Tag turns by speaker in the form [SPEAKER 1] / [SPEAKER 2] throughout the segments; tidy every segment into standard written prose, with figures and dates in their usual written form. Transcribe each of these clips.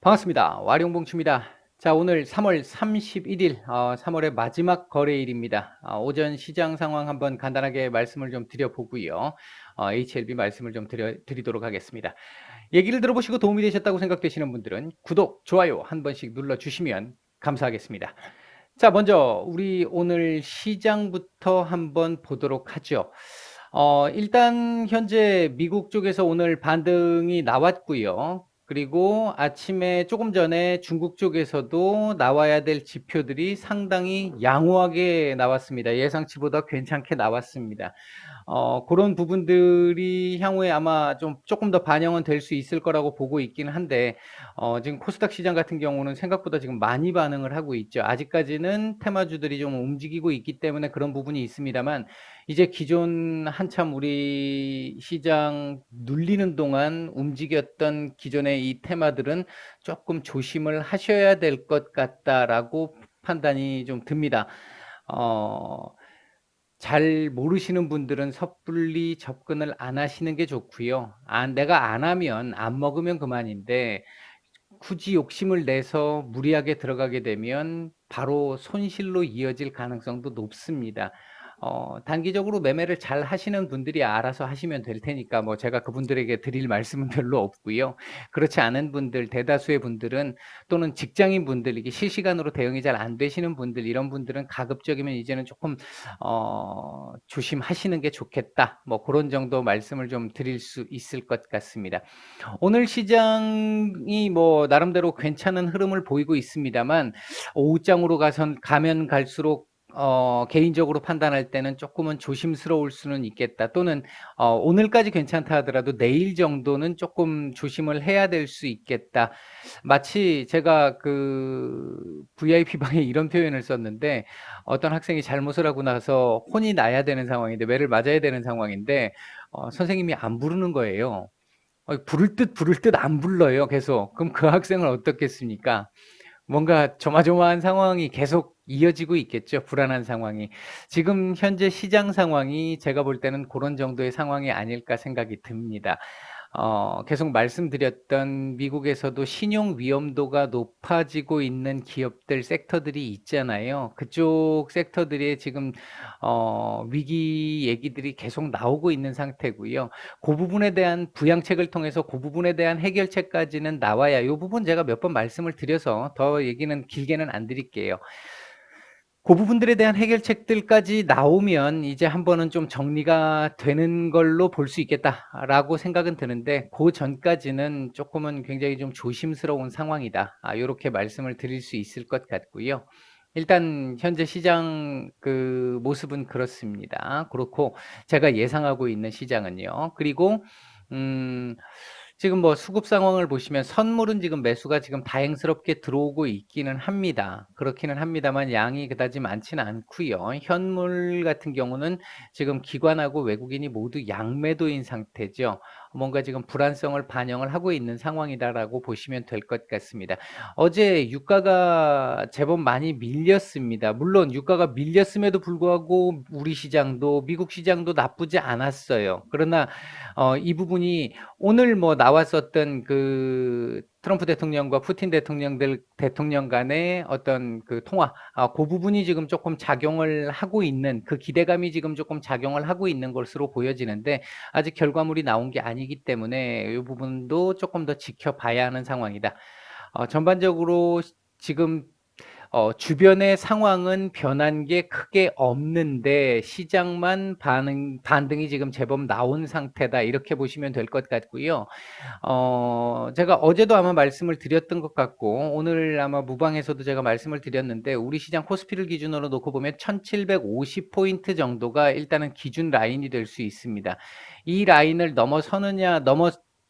[SPEAKER 1] 반갑습니다. 와룡봉추입니다. 자, 오늘 3월 31일, 3월의 마지막 거래일입니다. 오전 시장 상황 한번 간단하게 말씀을 좀 드려보고요. HLB 말씀을 좀 드리도록 하겠습니다. 얘기를 들어보시고 도움이 되셨다고 생각되시는 분들은 구독, 좋아요 한 번씩 눌러주시면 감사하겠습니다. 자, 먼저 우리 오늘 시장부터 한번 보도록 하죠. 일단 현재 미국 쪽에서 오늘 반등이 나왔고요. 그리고 아침에 조금 전에 중국 쪽에서도 나와야 될 지표들이 상당히 양호하게 나왔습니다. 예상치보다 괜찮게 나왔습니다. 그런 부분들이 향후에 아마 좀 조금 더 반영은 될 수 있을 거라고 보고 있기는 한데, 지금 코스닥 시장 같은 경우는 생각보다 지금 많이 반응을 하고 있죠. 아직까지는 테마주들이 좀 움직이고 있기 때문에 그런 부분이 있습니다만, 이제 기존 한참 우리 시장 눌리는 동안 움직였던 기존의 이 테마들은 조금 조심을 하셔야 될 것 같다라고 판단이 좀 듭니다. 잘 모르시는 분들은 섣불리 접근을 안 하시는 게 좋고요. 내가 안 하면 안 먹으면 그만인데 굳이 욕심을 내서 무리하게 들어가게 되면 바로 손실로 이어질 가능성도 높습니다. 단기적으로 매매를 잘 하시는 분들이 알아서 하시면 될 테니까 뭐 제가 그분들에게 드릴 말씀은 별로 없고요. 그렇지 않은 분들, 대다수의 분들은 또는 직장인 분들, 이게 실시간으로 대응이 잘 안 되시는 분들, 이런 분들은 가급적이면 이제는 조금 조심하시는 게 좋겠다. 뭐 그런 정도 말씀을 좀 드릴 수 있을 것 같습니다. 오늘 시장이 뭐 나름대로 괜찮은 흐름을 보이고 있습니다만, 오후장으로 가면 갈수록 개인적으로 판단할 때는 조금은 조심스러울 수는 있겠다. 또는 오늘까지 괜찮다 하더라도 내일 정도는 조금 조심을 해야 될 수 있겠다. 마치 제가 그 VIP 방에 이런 표현을 썼는데, 어떤 학생이 잘못을 하고 나서 혼이 나야 되는 상황인데, 매를 맞아야 되는 상황인데, 선생님이 안 부르는 거예요. 부를 듯 안 불러요, 계속. 그럼 그 학생은 어떻겠습니까? 뭔가 조마조마한 상황이 계속 이어지고 있겠죠. 불안한 상황이. 지금 현재 시장 상황이 제가 볼 때는 그런 정도의 상황이 아닐까 생각이 듭니다. 계속 말씀드렸던 미국에서도 신용 위험도가 높아지고 있는 기업들, 섹터들이 있잖아요. 그쪽 섹터들의 지금 위기 얘기들이 계속 나오고 있는 상태고요. 그 부분에 대한 부양책을 통해서 그 부분에 대한 해결책까지는 나와야, 이 부분 제가 몇 번 말씀을 드려서 더 얘기는 길게는 안 드릴게요. 그 부분들에 대한 해결책들까지 나오면 이제 한 번은 좀 정리가 되는 걸로 볼 수 있겠다라고 생각은 드는데, 그 전까지는 조금은 굉장히 좀 조심스러운 상황이다. 요렇게 말씀을 드릴 수 있을 것 같고요. 일단 현재 시장 그 모습은 그렇습니다. 그렇고 제가 예상하고 있는 시장은요. 그리고 지금 뭐 수급 상황을 보시면 선물은 지금 매수가 지금 다행스럽게 들어오고 있기는 합니다. 그렇기는 합니다만 양이 그다지 많지는 않고요. 현물 같은 경우는 지금 기관하고 외국인이 모두 양매도인 상태죠. 뭔가 지금 불안성을 반영을 하고 있는 상황이다라고 보시면 될 것 같습니다. 어제 유가가 제법 많이 밀렸습니다. 물론 유가가 밀렸음에도 불구하고 우리 시장도 미국 시장도 나쁘지 않았어요. 그러나 이 부분이 오늘 뭐 나왔었던 그 트럼프 대통령과 푸틴 대통령 간의 어떤 그 통화, 그 부분이 지금 조금 작용을 하고 있는, 그 기대감이 지금 조금 작용을 하고 있는 것으로 보여지는데, 아직 결과물이 나온 게 아니기 때문에 이 부분도 조금 더 지켜봐야 하는 상황이다. 전반적으로 지금 주변의 상황은 변한 게 크게 없는데 시장만 반등이 지금 제법 나온 상태다, 이렇게 보시면 될 것 같고요. 제가 어제도 아마 말씀을 드렸던 것 같고 오늘 아마 무방에서도 제가 말씀을 드렸는데, 우리 시장 코스피를 기준으로 놓고 보면 1750포인트 정도가 일단은 기준 라인이 될 수 있습니다. 이 라인을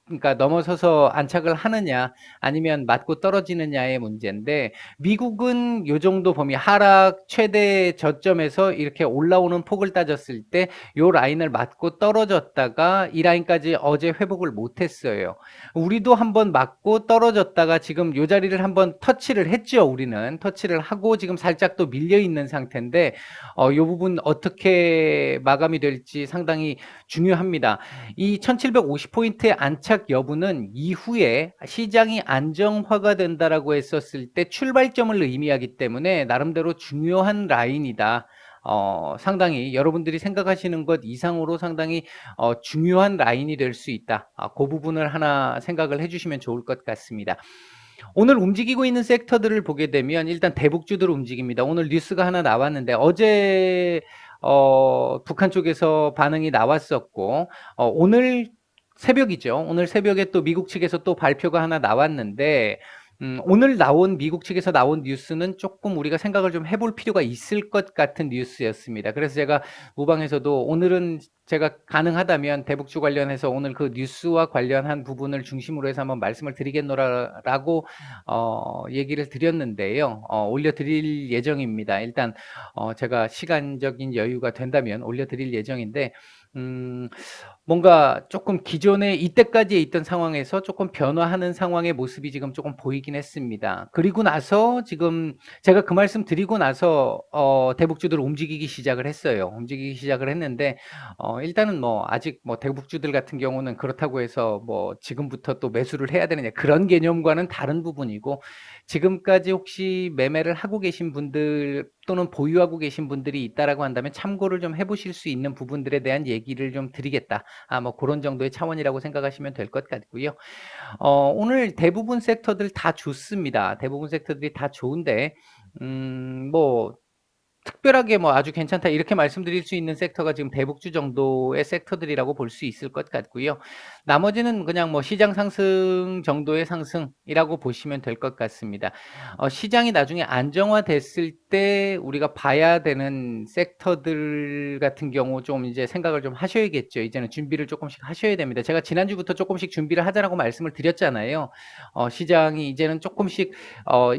[SPEAKER 1] 그러니까 넘어서서 안착을 하느냐 아니면 맞고 떨어지느냐의 문제인데, 미국은 요 정도 범위, 하락 최대 저점에서 이렇게 올라오는 폭을 따졌을 때 요 라인을 맞고 떨어졌다가 이 라인까지 어제 회복을 못했어요. 우리도 한번 맞고 떨어졌다가 지금 요 자리를 한번 터치를 했죠. 우리는 터치를 하고 지금 살짝 또 밀려 있는 상태인데, 요 부분 어떻게 마감이 될지 상당히 중요합니다. 이 1750포인트에 하락 여부는 이후에 시장이 안정화가 된다라고 했었을 때 출발점을 의미하기 때문에 나름대로 중요한 라인이다. 상당히 여러분들이 생각하시는 것 이상으로 상당히 중요한 라인이 될 수 있다. 그 부분을 하나 생각을 해주시면 좋을 것 같습니다. 오늘 움직이고 있는 섹터들을 보게 되면 일단 대북주들 움직입니다. 오늘 뉴스가 하나 나왔는데 어제 북한 쪽에서 반응이 나왔었고 오늘 새벽이죠. 오늘 새벽에 또 미국 측에서 또 발표가 하나 나왔는데 오늘 나온 미국 측에서 나온 뉴스는 조금 우리가 생각을 좀 해볼 필요가 있을 것 같은 뉴스였습니다. 그래서 제가 무방에서도 오늘은 제가 가능하다면 대북주 관련해서 오늘 그 뉴스와 관련한 부분을 중심으로 해서 한번 말씀을 드리겠노라라고 얘기를 드렸는데요. 올려드릴 예정입니다. 일단 제가 시간적인 여유가 된다면 올려드릴 예정인데 뭔가 조금 기존에 이때까지 있던 상황에서 조금 변화하는 상황의 모습이 지금 조금 보이긴 했습니다. 그리고 나서 지금 제가 그 말씀 드리고 나서 대북주들 움직이기 시작을 했어요. 움직이기 시작을 했는데 일단은 뭐 아직 뭐 대북주들 같은 경우는 그렇다고 해서 뭐 지금부터 또 매수를 해야 되느냐 그런 개념과는 다른 부분이고 지금까지 혹시 매매를 하고 계신 분들 또는 보유하고 계신 분들이 있다라고 한다면 참고를 좀 해보실 수 있는 부분들에 대한 얘기를 좀 드리겠다. 뭐 그런 정도의 차원이라고 생각하시면 될 것 같고요. 오늘 대부분 섹터들 다 좋습니다. 대부분 섹터들이 다 좋은데 뭐 특별하게 뭐 아주 괜찮다 이렇게 말씀드릴 수 있는 섹터가 지금 대북주 정도의 섹터들이라고 볼 수 있을 것 같고요. 나머지는 그냥 뭐 시장 상승 정도의 상승이라고 보시면 될 것 같습니다. 시장이 나중에 안정화됐을 때 우리가 봐야 되는 섹터들 같은 경우 좀 이제 생각을 좀 하셔야겠죠. 이제는 준비를 조금씩 하셔야 됩니다. 제가 지난주부터 조금씩 준비를 하자라고 말씀을 드렸잖아요. 시장이 이제는 조금씩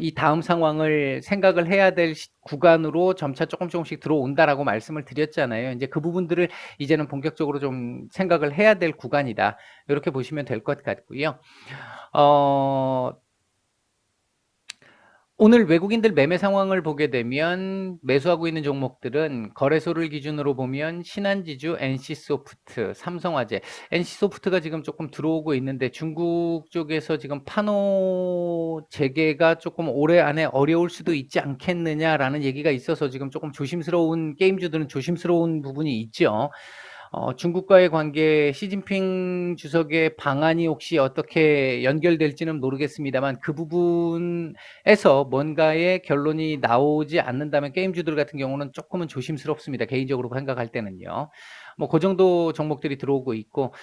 [SPEAKER 1] 이 다음 상황을 생각을 해야 될 구간으로 점차 조금씩 들어온다라고 말씀을 드렸잖아요. 이제 그 부분들을 이제는 본격적으로 좀 생각을 해야 될 구간이다. 이렇게 보시면 될 것 같고요. 오늘 외국인들 매매 상황을 보게 되면 매수하고 있는 종목들은 거래소를 기준으로 보면 신한지주, NC소프트, 삼성화재, NC소프트가 지금 조금 들어오고 있는데 중국 쪽에서 지금 판호 재개가 조금 올해 안에 어려울 수도 있지 않겠느냐라는 얘기가 있어서 지금 조금 조심스러운 게임주들은 조심스러운 부분이 있죠. 중국과의 관계 시진핑 주석의 방안이 혹시 어떻게 연결될지는 모르겠습니다만 그 부분에서 뭔가의 결론이 나오지 않는다면 게임주들 같은 경우는 조금은 조심스럽습니다. 개인적으로 생각할 때는요. 뭐 그 정도 종목들이 들어오고 있고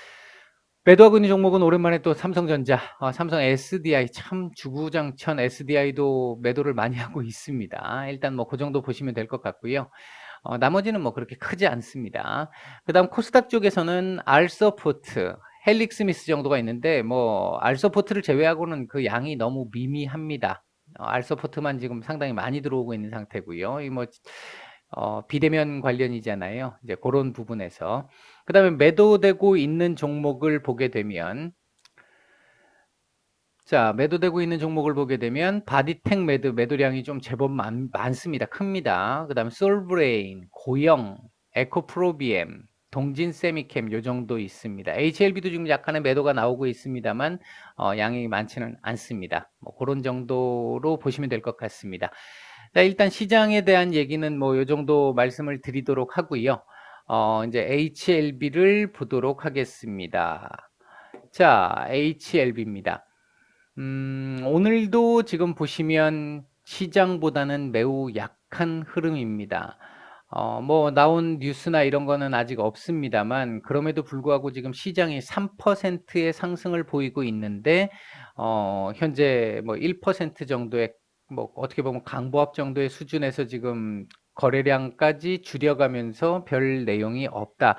[SPEAKER 1] 매도하고 있는 종목은 오랜만에 또 삼성전자, 삼성 SDI 참 주구장천 SDI도 매도를 많이 하고 있습니다. 일단 뭐 그 정도 보시면 될 것 같고요. 나머지는 뭐 그렇게 크지 않습니다. 그다음 코스닥 쪽에서는 알서포트, 헬릭스미스 정도가 있는데 뭐 알서포트를 제외하고는 그 양이 너무 미미합니다. 알서포트만 지금 상당히 많이 들어오고 있는 상태고요. 이 뭐 비대면 관련이잖아요. 이제 그런 부분에서 그다음에 매도되고 있는 종목을 보게 되면 자, 매도되고 있는 종목을 보게 되면 바디텍 매도량이 좀 제법 많습니다. 큽니다. 그다음에 솔브레인, 고영, 에코프로비엠, 동진세미캠 요 정도 있습니다. HLB도 지금 약간의 매도가 나오고 있습니다만 양이 많지는 않습니다. 뭐 그런 정도로 보시면 될 것 같습니다. 자, 일단 시장에 대한 얘기는 뭐 요 정도 말씀을 드리도록 하고요. 이제 HLB를 보도록 하겠습니다. 자, HLB입니다. 오늘도 지금 보시면 시장보다는 매우 약한 흐름입니다. 뭐 나온 뉴스나 이런 거는 아직 없습니다만 그럼에도 불구하고 지금 시장이 3%의 상승을 보이고 있는데 현재 뭐 1% 정도의 뭐 어떻게 보면 강보합 정도의 수준에서 지금 거래량까지 줄여가면서 별 내용이 없다.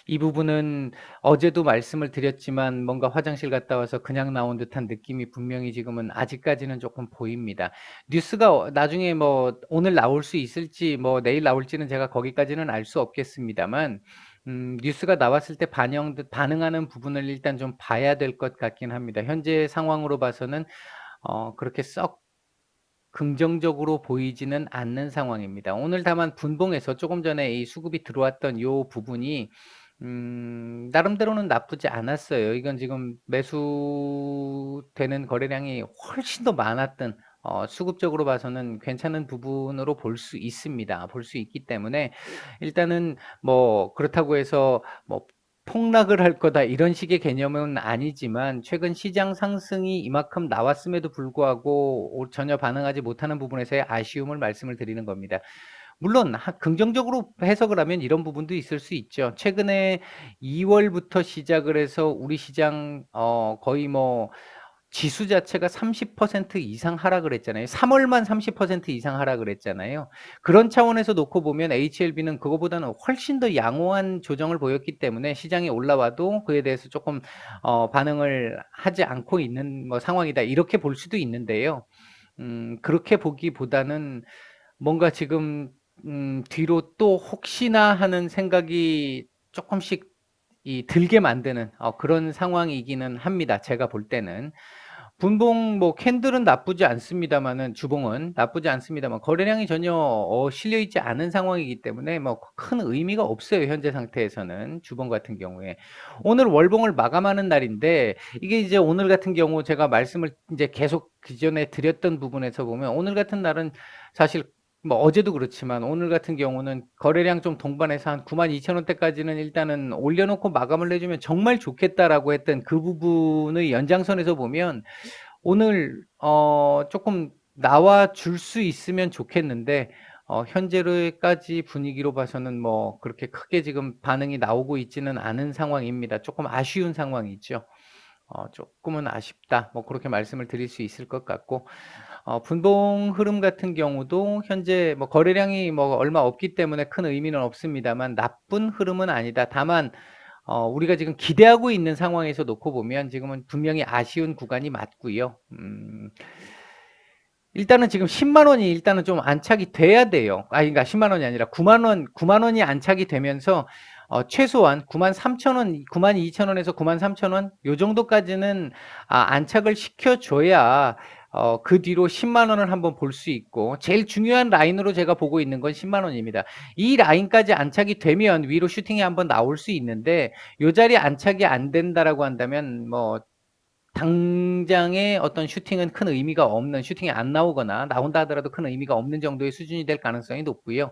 [SPEAKER 1] 이 부분은 어제도 말씀을 드렸지만 뭔가 화장실 갔다 와서 그냥 나온 듯한 느낌이 분명히 지금은 아직까지는 조금 보입니다. 뉴스가 나중에 뭐 오늘 나올 수 있을지 뭐 내일 나올지는 제가 거기까지는 알 수 없겠습니다만 뉴스가 나왔을 때 반응하는 부분을 일단 좀 봐야 될 것 같긴 합니다. 현재 상황으로 봐서는 그렇게 썩 긍정적으로 보이지는 않는 상황입니다. 오늘 다만 분봉에서 조금 전에 이 수급이 들어왔던 요 부분이 나름대로는 나쁘지 않았어요. 이건 지금 매수되는 거래량이 훨씬 더 많았던 수급적으로 봐서는 괜찮은 부분으로 볼 수 있습니다. 볼 수 있기 때문에 일단은 뭐 그렇다고 해서 뭐 '폭락을 할 거다.' 이런 식의 개념은 아니지만 최근 시장 상승이 이만큼 나왔음에도 불구하고 전혀 반응하지 못하는 부분에서의 아쉬움을 말씀을 드리는 겁니다. 물론 긍정적으로 해석을 하면 이런 부분도 있을 수 있죠. 최근에 2 월부터 시작을 해서 우리 시장 거의 뭐 지수 자체가 30% 이상 하락을 했잖아요. 3 월만 30% 이상 하락을 했잖아요. 그런 차원에서 놓고 보면 HLB는 그거보다는 훨씬 더 양호한 조정을 보였기 때문에 시장이 올라와도 그에 대해서 조금 반응을 하지 않고 있는 뭐 상황이다. 이렇게 볼 수도 있는데요. 그렇게 보기보다는 뭔가 지금 뒤로 또 혹시나 하는 생각이 쪼끔씩 들게 만드는 그런 상황이기는 합니다, 제가 볼 때는. 분봉 뭐 캔들은 나쁘지 않습니다마는, 주봉은 나쁘지 않습니다만 거래량이 전혀 실려 있지 않은 상황이기 때문에 뭐 큰 의미가 없어요, 현재 상태에서는. 주봉 같은 경우에. 오늘 월봉을 마감하는 날인데 이게 이제 오늘 같은 경우 제가 말씀을 인제 계속 기존에 드렸던 부분에서 보면, 오늘 같은 날은 사실 뭐 어제도 그렇지만 오늘 같은 경우는 거래량 좀 동반해서 한 92,000 원대까지는 일단은 올려놓고 마감을 해주면 정말 좋겠다라고 했던 그 부분의 연장선에서 보면 오늘 조금 나와 줄 수 있으면 좋겠는데 현재로까지 분위기로 봐서는 뭐 그렇게 크게 지금 반응이 나오고 있지는 않은 상황입니다. 조금 아쉬운 상황이죠. 조금은 아쉽다, 뭐 그렇게 말씀을 드릴 수 있을 것 같고, 분봉 흐름 같은 경우도 현재 뭐 거래량이 뭐 얼마 없기 때문에 큰 의미는 없습니다만 나쁜 흐름은 아니다. 다만 우리가 지금 기대하고 있는 상황에서 놓고 보면 지금은 분명히 아쉬운 구간이 맞고요. 일단은 지금 10만 원이 일단은 좀 안착이 돼야 돼요. 그러니까 10만 원이 아니라 9만 원, 9만 원이 안착이 되면서 최소한 93,000원, 92,000원에서 93,000원 요 정도까지는 안착을 시켜줘야 그 뒤로 10만 원을 한번 볼 수 있고, 제일 중요한 라인으로 제가 보고 있는 건 10만 원입니다. 이 라인까지 안착이 되면 위로 슈팅이 한번 나올 수 있는데, 요 자리 안착이 안 된다라고 한다면 뭐 당장의 어떤 슈팅은 큰 의미가 없는, 슈팅이 안 나오거나 나온다 하더라도 큰 의미가 없는 정도의 수준이 될 가능성이 높고요.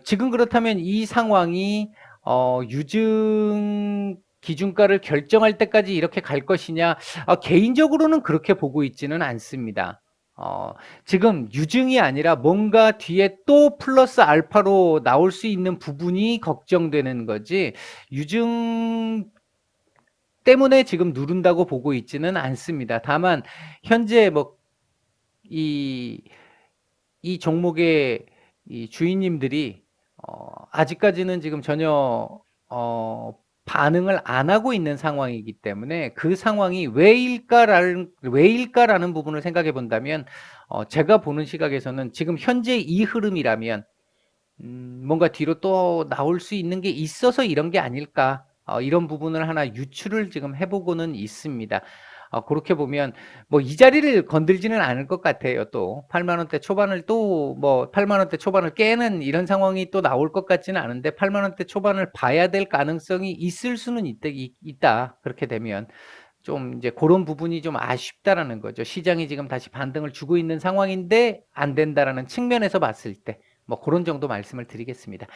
[SPEAKER 1] 지금 그렇다면 이 상황이 유증 기준가를 결정할 때까지 이렇게 갈 것이냐? 개인적으로는 그렇게 보고 있지는 않습니다. 지금 유증이 아니라 뭔가 뒤에 또 플러스 알파로 나올 수 있는 부분이 걱정되는 거지, 유증 때문에 지금 누른다고 보고 있지는 않습니다. 다만 현재 뭐 이 종목의 이 주인님들이 아직까지는 지금 전혀 반응을 안 하고 있는 상황이기 때문에 그 상황이 왜일까라는 부분을 생각해 본다면, 제가 보는 시각에서는 지금 현재 이 흐름이라면 뭔가 뒤로 또 나올 수 있는 게 있어서 이런 게 아닐까, 이런 부분을 하나 유추를 지금 해보고는 있습니다. 그렇게 보면 뭐 이 자리를 건들지는 않을 것 같아요. 또 8만 원대 초반을 또 뭐 8만 원대 초반을 깨는 이런 상황이 또 나올 것 같지는 않은데, 8만 원대 초반을 봐야 될 가능성이 있을 수는 있다. 그렇게 되면 좀 이제 그런 부분이 좀 아쉽다라는 거죠. 시장이 지금 다시 반등을 주고 있는 상황인데 안 된다라는 측면에서 봤을 때 뭐 그런 정도 말씀을 드리겠습니다.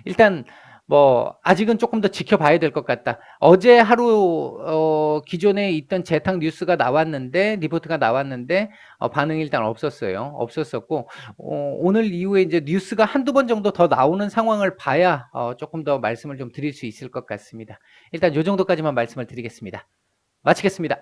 [SPEAKER 1] 일단 뭐 아직은 조금 더 지켜봐야 될 것 같다. 어제 하루 기존에 있던 재탕 뉴스가 나왔는데, 리포트가 나왔는데 반응이 일단 없었어요. 없었었고, 오늘 이후에 이제 뉴스가 한두 번 정도 더 나오는 상황을 봐야 조금 더 말씀을 좀 드릴 수 있을 것 같습니다. 일단 요 정도까지만 말씀을 드리겠습니다. 마치겠습니다.